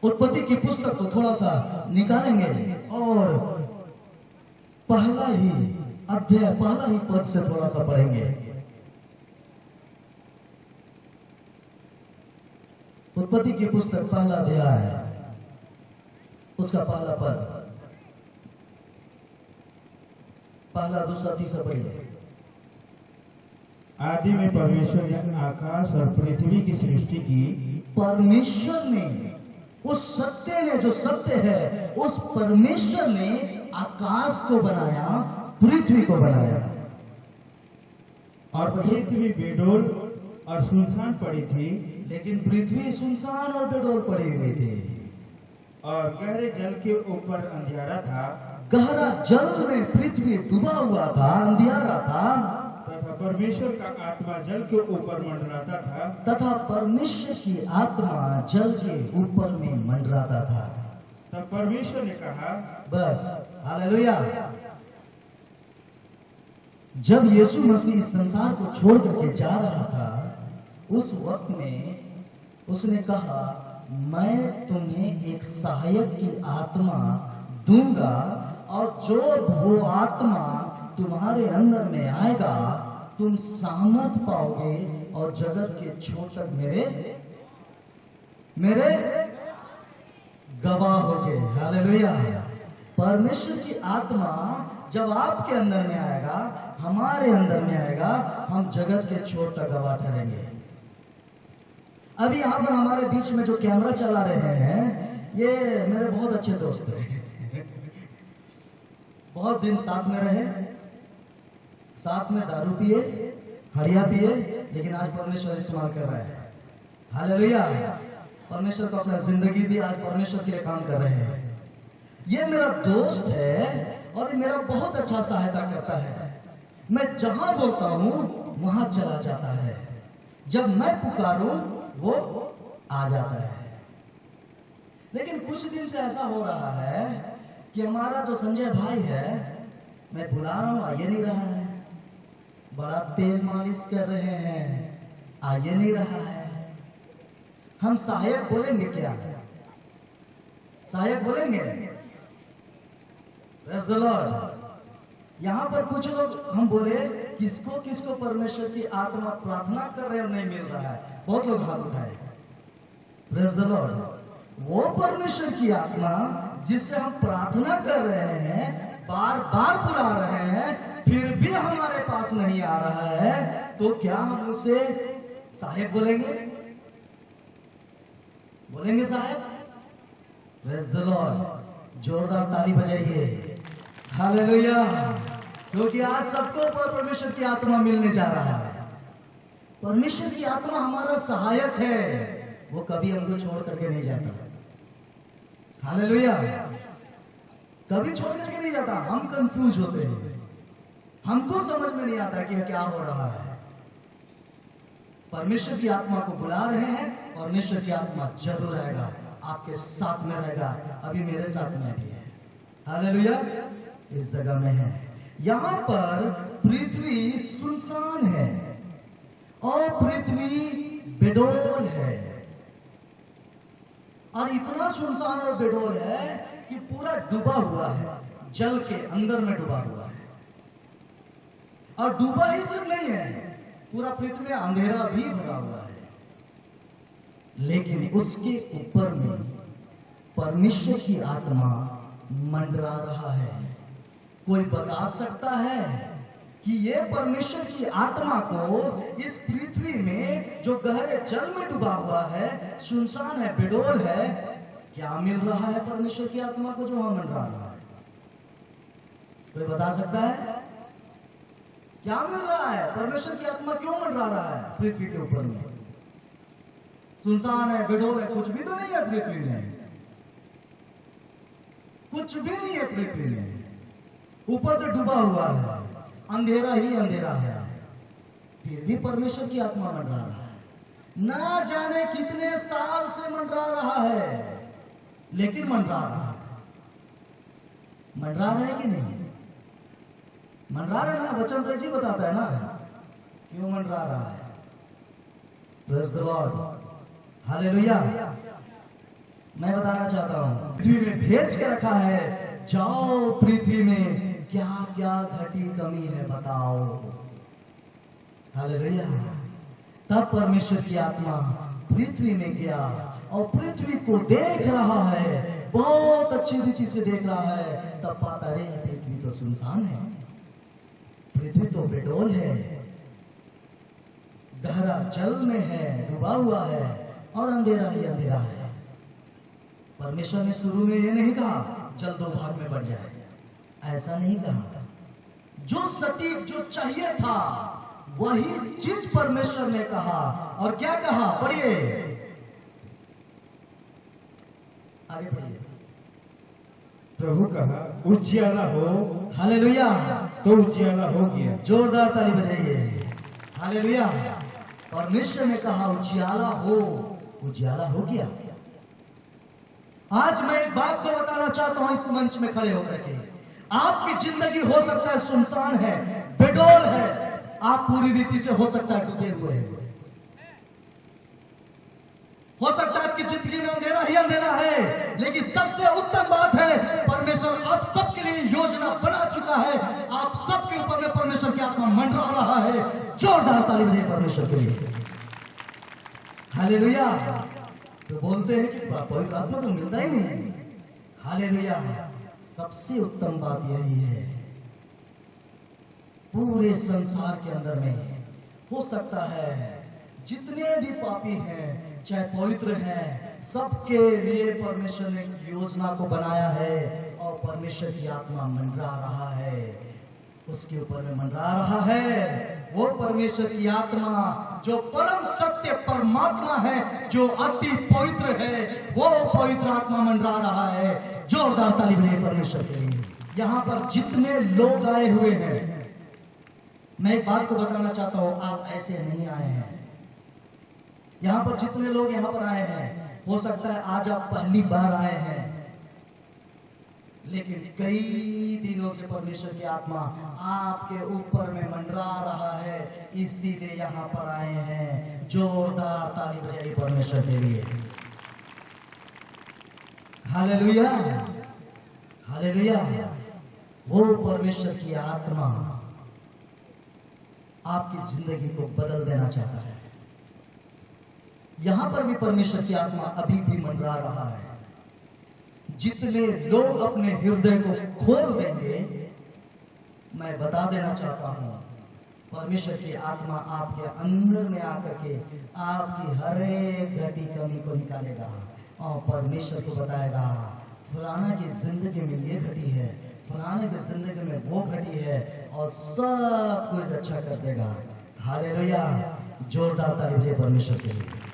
उत्पत्ति की पुस्तक को थोड़ा सा निकालेंगे और पहला ही अध्याय, पहला ही पद से थोड़ा सा पढ़ेंगे। उत्पत्ति की पुस्तक पहला अध्याय, उसका पहला पद, पहला दूसरा तीसरा पढ़िए। आदि में परमेश्वर ने आकाश और पृथ्वी की सृष्टि की। परमेश्वर ने, उस सत्य ने, जो सत्य है, उस परमेश्वर ने आकाश को बनाया, पृथ्वी को बनाया। और पृथ्वी बेडोल और सुनसान पड़ी थी। लेकिन पृथ्वी सुनसान और बेडोल पड़ी हुई थी और गहरे जल के ऊपर अंधियारा था। गहरा जल में पृथ्वी डूबा हुआ था, अंधियारा था। तथा परमेश्वर का आत्मा जल के ऊपर मंडराता था। तथा परमेश्वर की आत्मा जल के ऊपर में मंडराता था। तब परमेश्वर ने कहा, बस, हालेलुया। जब यीशु मसीह इस संसार को छोड़ करके जा रहा था, उस वक्त में उसने कहा, मैं तुम्हें एक सहायक की आत्मा दूंगा और जो वो आत्मा तुम्हारे अंदर में आएगा, तुम सामर्थ पाओगे और जगत के छोर तक मेरे गवाह होगे। हालेलुया। परमेश्वर की आत्मा जब आपके अंदर में आएगा, हमारे अंदर में आएगा, हम जगत के छोर तक गवाह ठहरेंगे। अभी यहाँ पर हमारे बीच में जो कैमरा चला रहे हैं, ये मेरे बहुत अच्छे दोस्त हैं। बहुत दिन साथ में रहे, साथ में दारू पिए, हड़िया पिए, लेकिन आज परमेश्वर इस्तेमाल कर रहे हैं। हालेलुया। परमेश्वर को अपना जिंदगी दी, आज परमेश्वर के लिए काम कर रहे हैं। ये मेरा दोस्त है और ये मेरा बहुत अच्छा सहायता करता है। मैं जहां बोलता हूं वहां चला जाता है। जब मैं पुकारूं वो आ जाता है। लेकिन कुछ दिन से ऐसा हो रहा है कि हमारा जो संजय भाई है, मैं बुला रहा हूं, आइए नहीं रहा है। बड़ा तेल मालिश कर रहे हैं, आइए नहीं रहा है। हम सहायक बोलेंगे क्या? सहायक बोलेंगे? Praise the Lord. यहाँ पर कुछ लोग हम बोले, किसको किसको परमेश्वर की आत्मा प्रार्थना कर रहे और नहीं मिल रहा है? बहुत लोग हाथ उठाए। Praise the Lord. वो परमेश्वर की आत्मा जिससे हम प्रार्थना कर रहे हैं, बार बार बुला रहे हैं, फिर भी हमारे पास नहीं आ रहा है, तो क्या हम उसे साहेब बोलेंगे? बोलेंगे साहेब? Praise the Lord. जोरदार ताली बजाइए। हालेलुया। क्योंकि आज सबको परमेश्वर की आत्मा मिलने जा रहा है। परमेश्वर की आत्मा हमारा सहायक है, वो कभी हमको छोड़ करके नहीं जाता। हालेलुया। कभी छोड़ करके नहीं जाता। हम कंफ्यूज होते हैं, हमको समझ में नहीं आता कि क्या हो रहा है। परमेश्वर की आत्मा को बुला रहे हैं, परमेश्वर की आत्मा जरूर रहेगा, आपके साथ में रहेगा। अभी मेरे साथ में भी है। हालेलुया। इस जगह में है। यहां पर पृथ्वी सुनसान है और पृथ्वी बेडोल है। और इतना सुनसान और बेडोल है कि पूरा डूबा हुआ है, जल के अंदर में डूबा हुआ है। और डूबा ही सिर्फ नहीं है, पूरा पृथ्वी में अंधेरा भी भरा हुआ है। लेकिन उसके ऊपर में परमेश्वर की आत्मा मंडरा रहा है। कोई बता सकता है कि ये परमेश्वर की आत्मा को इस पृथ्वी में जो गहरे जल में डूबा हुआ है, सुनसान है, बेडोल है, क्या मिल रहा है परमेश्वर की आत्मा को जो वहां मंडरा रहा है? कोई बता सकता है क्या मिल रहा है? परमेश्वर की आत्मा क्यों मंडरा रहा है पृथ्वी के ऊपर में? सुनसान है, बेडोल है, कुछ भी तो नहीं है पृथ्वी में। कुछ भी नहीं है पृथ्वी में। ऊपर से डूबा हुआ है, अंधेरा ही अंधेरा है, फिर भी परमेश्वर की आत्मा मंडरा रहा है। ना जाने कितने साल से मंडरा रहा है, लेकिन मंडरा रहा है। मंडरा रहा है कि नहीं? मंडरा रहा है ना। वचन तो ऐसे ही बताता है ना क्यों मंडरा रहा है। Praise the Lord. हालेलुया। मैं बताना चाहता हूँ पृथ्वी में भेज के रखा है, जाओ पृथ्वी में क्या क्या घटी कमी है बताओ। हालेलुया। तब परमेश्वर की आत्मा पृथ्वी में गया और पृथ्वी को देख रहा है, बहुत अच्छी रीति से देख रहा है। तब पाता रे पृथ्वी तो सुनसान है, पृथ्वी तो बेडोल है, गहरा जल में है, डूबा हुआ है और अंधेरा ही अंधेरा है। परमेश्वर ने शुरू में ये नहीं कहा जल दो भाग में बढ़ जाए, ऐसा नहीं कहा। जो सटीक जो चाहिए था वही चीज परमेश्वर ने कहा। और क्या कहा, पढ़िए आगे पढ़िए। प्रभु कहा उजियाला हो, हालेलुया। तो उजियाला हो गया। जोरदार ताली बजाइए। हालेलुया। परमेश्वर ने कहा उजियाला हो, उजियाला हो गया। आज मैं एक बात को बताना चाहता हूं इस मंच में खड़े होकर के, आपकी जिंदगी हो सकता है सुनसान है, बेडोल है, आप पूरी रीति से हो सकता है डूबे हुए हैं, हो सकता है आपकी जिंदगी में अंधेरा ही अंधेरा है, लेकिन सबसे उत्तम बात है परमेश्वर आप सबके लिए योजना बना चुका है। आप सबके ऊपर में परमेश्वर की आत्मा मंडरा रहा है। जोरदार ताली बजाइए परमेश्वर के लिए। हालेलुया। तो बोलते हैं कि पवित्र आत्मा तो मिलता ही नहीं। हालेलुया। सबसे उत्तम बात यही है, पूरे संसार के अंदर में हो सकता है जितने भी पापी हैं चाहे पवित्र हैं, सबके लिए परमेश्वर ने योजना को बनाया है और परमेश्वर की आत्मा मंडरा रहा है, उसके ऊपर में मंडरा रहा है। वो परमेश्वर की आत्मा जो परम सत्य परमात्मा है, जो अति पवित्र है, वो पवित्र आत्मा मंडरा रहा है। जोरदार ताली बजाइए परमेश्वर के लिए। यहाँ पर जितने लोग आए हुए हैं, मैं एक बात को बताना चाहता हूं, आप ऐसे नहीं आए हैं। यहाँ पर जितने लोग यहाँ पर आए हैं, हो सकता है आज आप पहली बार आए हैं, लेकिन कई दिनों से परमेश्वर की आत्मा आपके ऊपर में मंडरा रहा है, इसीलिए यहाँ पर आए हैं। जोरदार ताली बजाइए परमेश्वर के लिए। हालेलुया। हालेलुया। वो परमेश्वर की आत्मा आपकी जिंदगी को बदल देना चाहता है। यहां पर भी परमेश्वर की आत्मा अभी भी मंडरा रहा है। जितने लोग अपने हृदय को खोल देंगे, मैं बता देना चाहता हूं, परमेश्वर की आत्मा आपके अंदर में आकर के आपकी हर एक घटी कमी को निकालेगा और परमेश्वर को बताएगा फलाना की जिंदगी में ये घटी है, फलाने की जिंदगी में वो घटी है, और सब कुछ अच्छा कर देगा। हालेलुया। जोरदार ताली बजाइए परमेश्वर के लिए।